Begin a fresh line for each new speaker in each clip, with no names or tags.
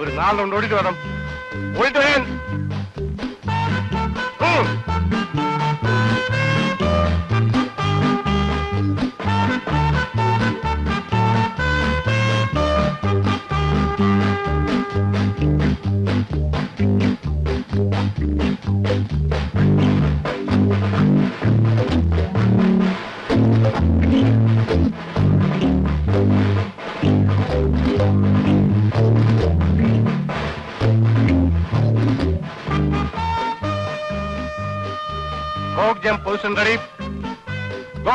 ഒരു നാളുകൊണ്ട് ഓടിട്ട് വേണം ഓടിട്ട് വരാൻ. Smoke jump position ready. Go.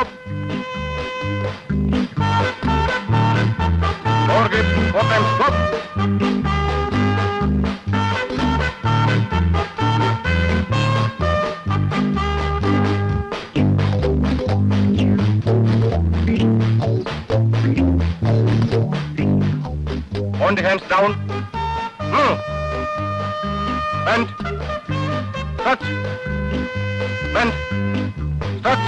More grip. 4 times. Go. On the hands down. Bend. Touch. Bend. Touch.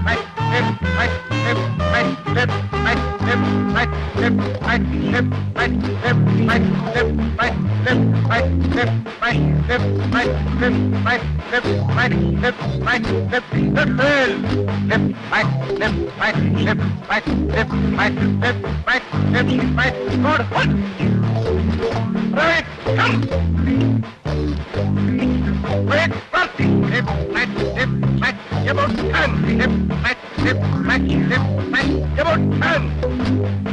Right, left, right, left, right, left, right, left, right, left, right, left, right, left, right, left, right, left, right, left, right, left, right, left, right, left, right, left, right, left, left, left, right, left, right, left, right, left, right, left, right, left, right, good, one, right, come. Break, front, left, right, about 10, left, right, left, right, left, right, about 10,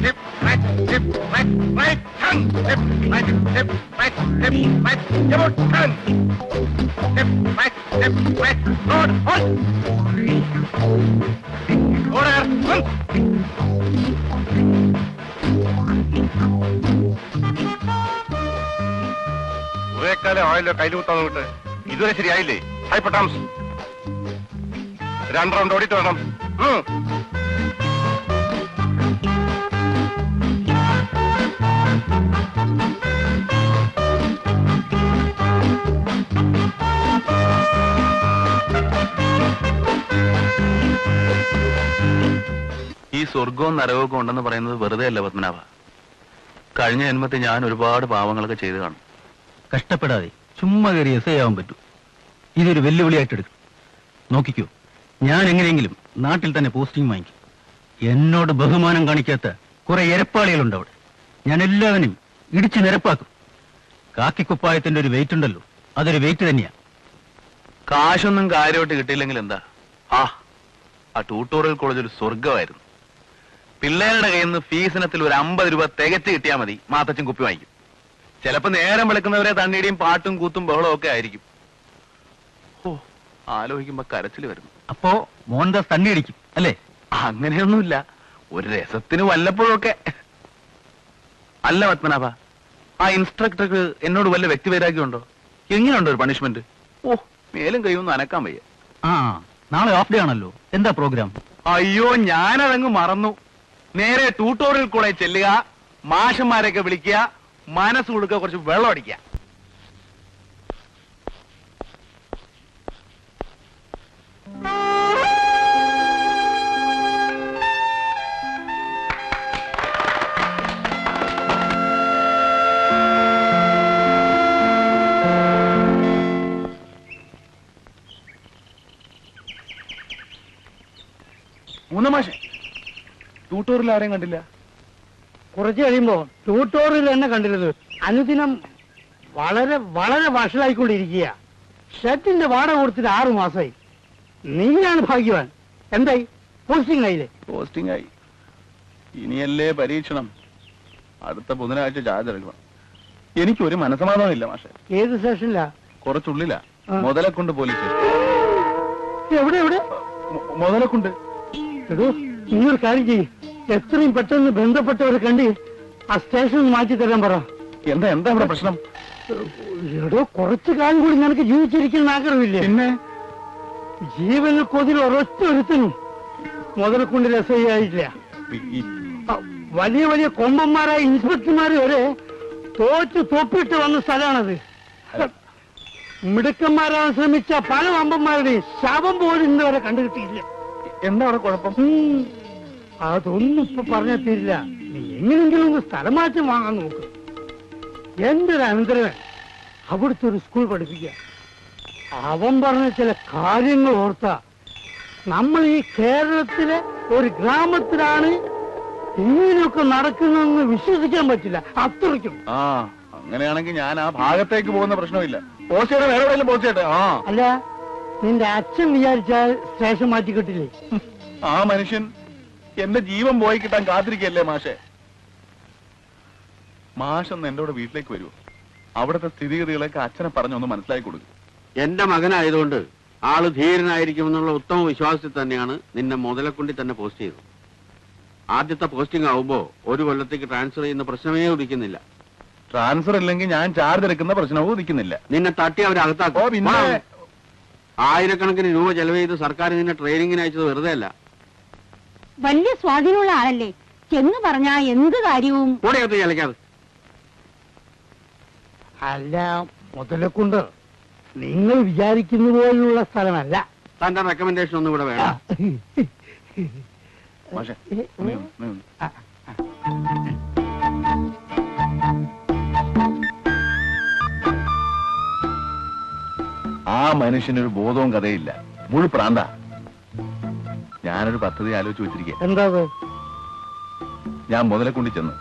left, right, left, right, right, 10, left, right, left, right, left, right, about 10, left, right, Lord, hold. Order, one. ഒരേക്കാലം ആയില്ലോ കയ്യിലൂത്താന്ന് വിട്ട് ഇതുവരെ ശരിയായില്ലേ? ഹൈപ്പട്ടാംസ് 2 round ഓടിട്ട് വേണം.
ഈ സ്വർഗവും നരകവും ഉണ്ടെന്ന് പറയുന്നത് വെറുതെ അല്ല പത്മനാഭ. കഴിഞ്ഞ ജന്മത്തിൽ ഞാൻ ഒരുപാട് പാവങ്ങളൊക്കെ ചെയ്തു കാണും.
കഷ്ടപ്പെടാതെ ചുമ്മാ കയറി എസ് ആവാൻ പറ്റൂ. ഇതൊരു വെല്ലുവിളിയായിട്ടെടുക്കും. നോക്കിക്കോ, ഞാൻ എങ്ങനെയെങ്കിലും നാട്ടിൽ തന്നെ പോസ്റ്റിംഗ് വാങ്ങിക്കും. എന്നോട് ബഹുമാനം കാണിക്കാത്ത കുറെ എരപ്പാളികളുണ്ട് അവിടെ. ഞാൻ എല്ലാവരും ഇടിച്ചു നിരപ്പാക്കും. കാക്കിക്കുപ്പായത്തിന്റെ ഒരു വെയിറ്റ് ഉണ്ടല്ലോ, അതൊരു വെയിറ്റ് തന്നെയാ.
കാശൊന്നും കാര്യമായിട്ട് കിട്ടിയില്ലെങ്കിൽ എന്താ? ആ ട്യൂട്ടോറിയൽ കോളേജ് ഒരു സ്വർഗമായിരുന്നു. പിള്ളേരുടെ കയ്യിൽ നിന്ന് ഫീസിനത്തിൽ ഒരു 50 രൂപ തികച്ച് കിട്ടിയാൽ മതി, മാത്തച്ഛൻ കുപ്പി വാങ്ങിക്കും. ചിലപ്പോ നേരം വിളക്കുന്നവരെ തണ്ണിയുടെയും പാട്ടും കൂത്തും ബഹളവും ഒക്കെ ആയിരിക്കും. ഓ, ആലോചിക്കുമ്പോ കരച്ചിൽ വരുന്നു.
അപ്പോ മോഹൻദാസ് തണ്ണി അടിക്കും അല്ലേ?
അങ്ങനെയൊന്നുമില്ല, ഒരു രസത്തിന് വല്ലപ്പോഴൊക്കെ. അല്ല പത്മനാഭ, ആ ഇൻസ്ട്രക്ടർക്ക് എന്നോട് വല്ല വ്യക്തിവൈരാഗ്യമുണ്ടോ? എങ്ങനെയുണ്ടോ ഒരു പണിഷ്മെന്റ്? ഓ, മേലും കൈയൊന്നും അനക്കാൻ വയ്യ.
ആ, നാളെ ഓഫ് ഡേ ആണല്ലോ. എന്താ പ്രോഗ്രാം?
അയ്യോ, ഞാനതങ്ങ് മറന്നു. നേരെ ട്യൂട്ടോറിയൽ കോളേജ് ചെല്ലുക, മാഷന്മാരെയൊക്കെ വിളിക്കുക, മനസ്സ് കൊടുക്കുക, കുറച്ച് വെള്ളം അടിക്കുക. മൂന്നമാഷെ, ട്യൂട്ടോറിയൽ ആരെയും കണ്ടില്ല.
കുറച്ച് കഴിയുമ്പോ ട്യൂട്ടോറിയൽ തന്നെ കണ്ടിരുന്നത് അനുദിനം വളരെ വളരെ വഷളായിക്കൊണ്ടിരിക്കുക. ഷർട്ടിന്റെ വാടക കൊടുത്തിട്ട് 6 മാസമായി. നീയാണ് ഭാഗ്യവാൻ. എന്തായി? പോസ്റ്റിംഗ് ആയില്ലേ?
പോസ്റ്റിംഗ് ആയി. ഇനിയല്ലേ പരീക്ഷണം. അടുത്ത ബുധനാഴ്ച ചാർജ് എടുക്കണം. എനിക്കൊരു മനസമാധാനം ഇല്ല മാഷെ.
ഏത് സ്റ്റേഷനിലാ?
കുറച്ചുള്ളിലാ. മുതലക്കുണ്ട് പോലീസ്.
എവിടെ എവിടെ?
മുതലക്കുണ്ട്.
എടോ, നിങ്ങൾ കാര്യം ചെയ്യും, എത്രയും പെട്ടെന്ന് ബന്ധപ്പെട്ടവരെ കണ്ട് ആ സ്റ്റേഷൻ മാറ്റി തരാൻ പറ.
എന്താ എന്താ ഇവിടെ പ്രശ്നം?
എടോ, കുറച്ചു കാലം കൂടി നിനക്ക് ജീവിച്ചിരിക്കുന്ന ആഗ്രഹമില്ലേ?
പിന്നെ
ജീവനിൽ കൊതിൽ ഒരൊറ്റ ഒരുത്തനും മുതലക്കുണ്ടിൽ SI ആയിട്ടില്ല. വലിയ വലിയ കൊമ്പന്മാരായ ഇൻസ്പെക്ടർമാര് വരെ തോപ്പിട്ട് വന്ന സ്ഥലമാണത്. മിടുക്കന്മാരാൻ ശ്രമിച്ച പല വമ്പന്മാരുടെയും ശവം പോലും ഇന്ന് വരെ കണ്ടുകിട്ടിയില്ല.
എന്താ അവിടെ കുഴപ്പം?
അതൊന്നും ഇപ്പൊ പറഞ്ഞാൽ തീരില്ല. നീ എങ്ങനെയെങ്കിലും ഒന്ന് സ്ഥലമാറ്റം വാങ്ങാൻ നോക്ക്. എന്റെ ഒരു അനന്തരവൻ അവിടുത്തെ ഒരു സ്കൂൾ പഠിപ്പിക്കുക. അവൻ പറഞ്ഞ ചില കാര്യങ്ങൾ ഓർത്താ നമ്മൾ ഈ കേരളത്തിലെ ഒരു ഗ്രാമത്തിലാണ് ഇങ്ങനെയൊക്കെ നടക്കുന്നതെന്ന് വിശ്വസിക്കാൻ പറ്റില്ല. അത്രയ്ക്കും.
അങ്ങനെയാണെങ്കിൽ ഞാൻ ആ ഭാഗത്തേക്ക് പോകുന്ന പ്രശ്നമില്ല. പോസ്റ്റ് വേറെ എവിടെയെങ്കിലും പോസ്റ്റ് ചെയ്യട്ടെ.
അല്ല, നിന്റെ അച്ഛൻ വിചാരിച്ചാൽ സ്റ്റേഷൻ മാറ്റി കിട്ടില്ലേ?
ആ മനുഷ്യൻ എന്റെ ജീവൻ പോയി കിട്ടാൻ കാത്തിരിക്കല്ലേ മാഷെ. മാഷൊന്ന് എന്റെ കൂടെ വീട്ടിലേക്ക് വരുമോ? അവിടുത്തെ സ്ഥിതിഗതികളൊക്കെ അച്ഛനെ പറഞ്ഞൊന്ന് മനസ്സിലാക്കി കൊടുക്കും.
എന്റെ മകനായതുകൊണ്ട് ആള് ധീരനായിരിക്കുമെന്നുള്ള ഉത്തമ വിശ്വാസത്തിൽ തന്നെയാണ് നിന്നെ മുതലക്കുണ്ടി തന്നെ പോസ്റ്റ് ചെയ്തത്. ആദ്യത്തെ പോസ്റ്റിംഗ് ആവുമ്പോ 1 കൊല്ലത്തേക്ക് ട്രാൻസ്ഫർ ചെയ്യുന്ന പ്രശ്നമേ ഉദിക്കുന്നില്ല.
ട്രാൻസ്ഫർ ഇല്ലെങ്കിൽ ഞാൻ ചാർജ് എടുക്കുന്ന പ്രശ്നവും ഉദിക്കുന്നില്ല.
നിന്നെ തട്ടി അവരകത്താക്കോ.
പിന്നെ
ആയിരക്കണക്കിന് രൂപ ചെലവ് ചെയ്ത് സർക്കാർ നിന്നെ ട്രെയിനിങ്ങിന് അയച്ചത് വെറുതെ അല്ല.
വലിയ സ്വാധീനമുള്ള ആളല്ലേ, ചെന്ന് പറഞ്ഞാ എന്ത് കാര്യവും.
കൂടെയൊത്ത് ചലക്കാതെ.
അല്ല, മുതലക്കുണ്ട് നിങ്ങൾ വിചാരിക്കുന്ന പോലുള്ള സ്ഥലമല്ല.
തന്റെ റെക്കമെൻഡേഷൻ ഒന്നും ഇവിടെ വേണം.
മാഷെ, ആ മനുഷ്യനൊരു ബോധവും കഥയില്ല. മുഴു പ്രാന്ത. ഞാനൊരു പദ്ധതി ആലോചിച്ച് വെച്ചിരിക്കുക.
എന്താ?
ഞാൻ മുതലക്കുണ്ടി ചെന്ന്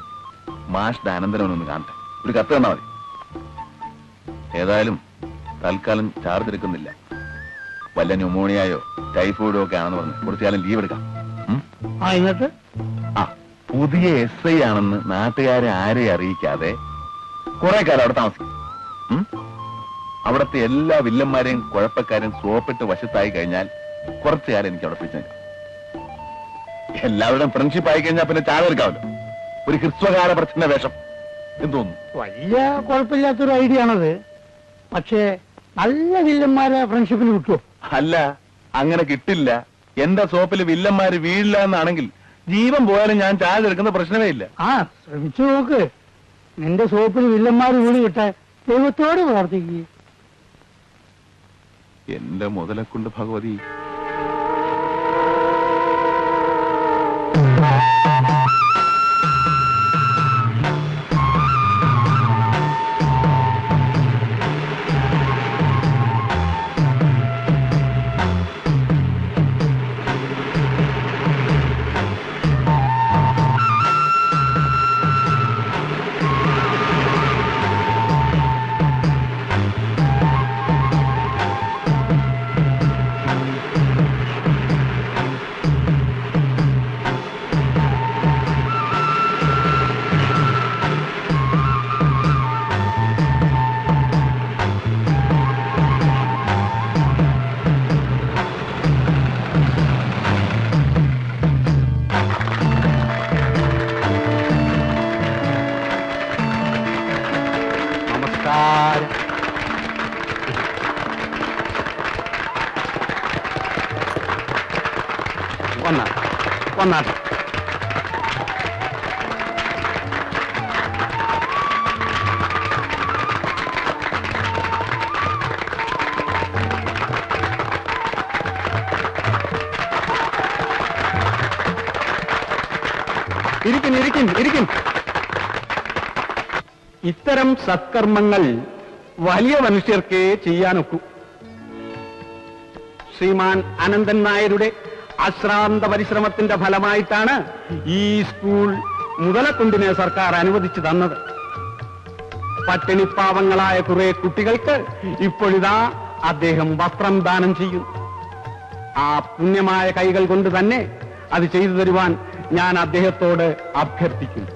മാഷ് അനന്തരവനൊന്ന് കാണട്ടെ. ഒരു കത്ത് തന്നാ മതി. ഏതായാലും തൽക്കാലം ചാർജ് എടുക്കുന്നില്ല. വല്ല ന്യൂമോണിയായോ ടൈഫോയിഡോ ഒക്കെ ആണെന്ന് പറഞ്ഞ് കുറച്ചു കാലം ലീവ് എടുക്കാം.
എന്നിട്ട്
പുതിയ SI ആണെന്ന് നാട്ടുകാരെ ആരെയും അറിയിക്കാതെ കുറെ കാലം അവിടെ താമസിക്കും. അവിടുത്തെ എല്ലാ വില്ലന്മാരെയും കുഴപ്പക്കാരെയും സോപ്പിട്ട് വശത്തായി കഴിഞ്ഞാൽ കുറച്ചു കാലം എനിക്ക് അവിടെ പിടിച്ചേക്കാം. എല്ലാവരുടെയും ഫ്രണ്ട്ഷിപ്പ് ആയി കഴിഞ്ഞാൽ പിന്നെ ചാർജ് എടുക്കാമല്ലോ. ഒരു ഹ്രസ്വകാല പ്രശ്ന വേഷം എന്തോന്നു.
വലിയ കുഴപ്പമില്ലാത്തൊരു ഐഡിയ ആണത്. പക്ഷേ നല്ല വില്ലന്മാരെ ഫ്രണ്ട്ഷിപ്പിന് കിട്ടുമോ?
അല്ല, അങ്ങനെ കിട്ടില്ല. എന്റെ സോപ്പിൽ വില്ലന്മാര് വീഴില്ല എന്നാണെങ്കിൽ ജീവൻ പോയാലും ഞാൻ ചാർജ് എടുക്കുന്ന പ്രശ്നമേ ഇല്ല.
ശ്രമിച്ചു നോക്ക്. നിന്റെ സോപ്പിൽ വില്ലന്മാര് വീട് കിട്ടാൻ ദൈവത്തോട് പ്രാർത്ഥിക്കുക.
എന്റെ മുതലക്കുണ്ട് ഭഗവതി.
വന്നാട്ടെ. ഇരിക്കും. ഇത്തരം സത്കർമ്മങ്ങൾ വലിയ മനുഷ്യർക്ക് ചെയ്യാനൊക്കൂ. ശ്രീമാൻ അനന്തൻ നായരുടെ അശ്രാന്ത പരിശ്രമത്തിന്റെ ഫലമായിട്ടാണ് ഈ സ്കൂൾ മുതലക്കുണ്ടിനെ സർക്കാർ അനുവദിച്ചു തന്നത്. പട്ടിണിപ്പാവങ്ങളായ കുറെ കുട്ടികൾക്ക് ഇപ്പോഴിതാ അദ്ദേഹം വസ്ത്രം ദാനം ചെയ്യും. ആ പുണ്യമായ കൈകൾ കൊണ്ട് തന്നെ അത് ചെയ്തു തരുവാൻ ഞാൻ അദ്ദേഹത്തോട് അഭ്യർത്ഥിക്കുന്നു.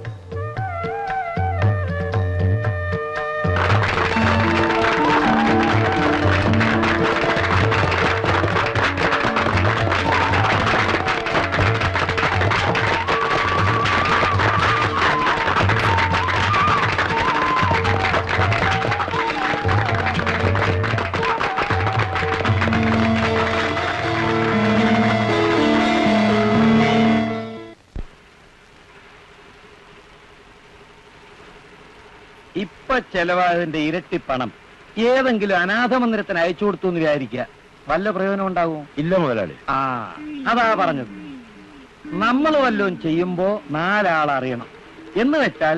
ഇപ്പൊ ചെലവായതിന്റെ ഇരട്ടി പണം ഏതെങ്കിലും അനാഥ മന്ദിരത്തിന് അയച്ചു കൊടുത്തു എന്ന് വിചാരിക്കുക, വല്ല പ്രയോജനം ഉണ്ടാകുമോ?
ഇല്ല മുതലാളി.
അതാ പറഞ്ഞത്. നമ്മൾ വല്ലതും ചെയ്യുമ്പോ 4 ആൾ അറിയണം എന്ന് വെച്ചാൽ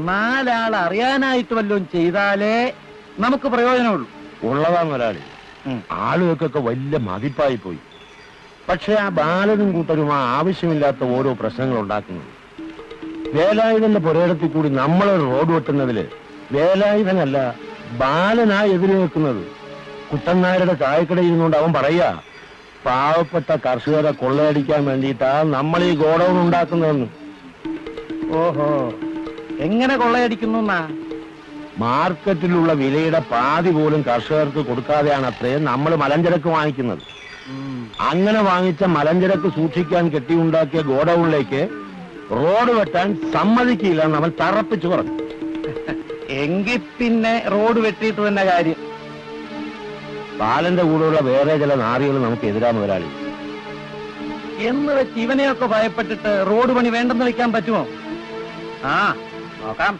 4 ആൾ അറിയാനായിട്ട് വല്ലതും ചെയ്താലേ നമുക്ക് പ്രയോജനമുള്ളൂ.
ഉള്ളതാ മുതലാളി. ആളുകൾക്കൊക്കെ വലിയ മതിപ്പായി പോയി. പക്ഷെ ആ ബാലനും കൂട്ടരും ആ ആവശ്യമില്ലാത്ത ഓരോ പ്രശ്നങ്ങൾ ഉണ്ടാക്കുന്നത്. വേലായുധന്റെ പുരയിടത്തിൽ കൂടി നമ്മൾ റോഡ് വെട്ടുന്നതില് വേലായുധനല്ല ബാലനാ എതിര് നിൽക്കുന്നത്. കുട്ടൻ നായരുടെ ചായക്കടയിൽ ഇരുന്നുകൊണ്ട് അവൻ പറയാ, പാവപ്പെട്ട കർഷകരെ കൊള്ളയടിക്കാൻ വേണ്ടിയിട്ടാ നമ്മൾ ഈ ഗോഡൌൺ ഉണ്ടാക്കുന്നതെന്ന്.
ഓഹോ, എങ്ങനെ കൊള്ളയടിക്കുന്നു?
മാർക്കറ്റിലുള്ള വിലയുടെ പാതി പോലും കർഷകർക്ക് കൊടുക്കാതെയാണ് അത്രയും നമ്മൾ മലഞ്ചരക്ക് വാങ്ങിക്കുന്നത്. അങ്ങനെ വാങ്ങിച്ച മലഞ്ചരക്ക് സൂക്ഷിക്കാൻ കെട്ടിയുണ്ടാക്കിയ ഗോഡൌണിലേക്ക് റോഡ് വെട്ടാൻ സമ്മതിക്കില്ല നമ്മൾ തറപ്പിച്ചു പറഞ്ഞു.
എങ്കിൽ പിന്നെ റോഡ് വെട്ടിയിട്ട് തന്നെ കാര്യം.
ബാലന്റെ കൂടെയുള്ള വേറെ ചില നാറികൾ നമുക്ക് എതിരാ മുതലാളി.
എന്ന് വെച്ച് ഇവനെയൊക്കെ ഭയപ്പെട്ടിട്ട് റോഡ് പണി വേണ്ടെന്ന് വെക്കാൻ പറ്റുമോ? നോക്കാം.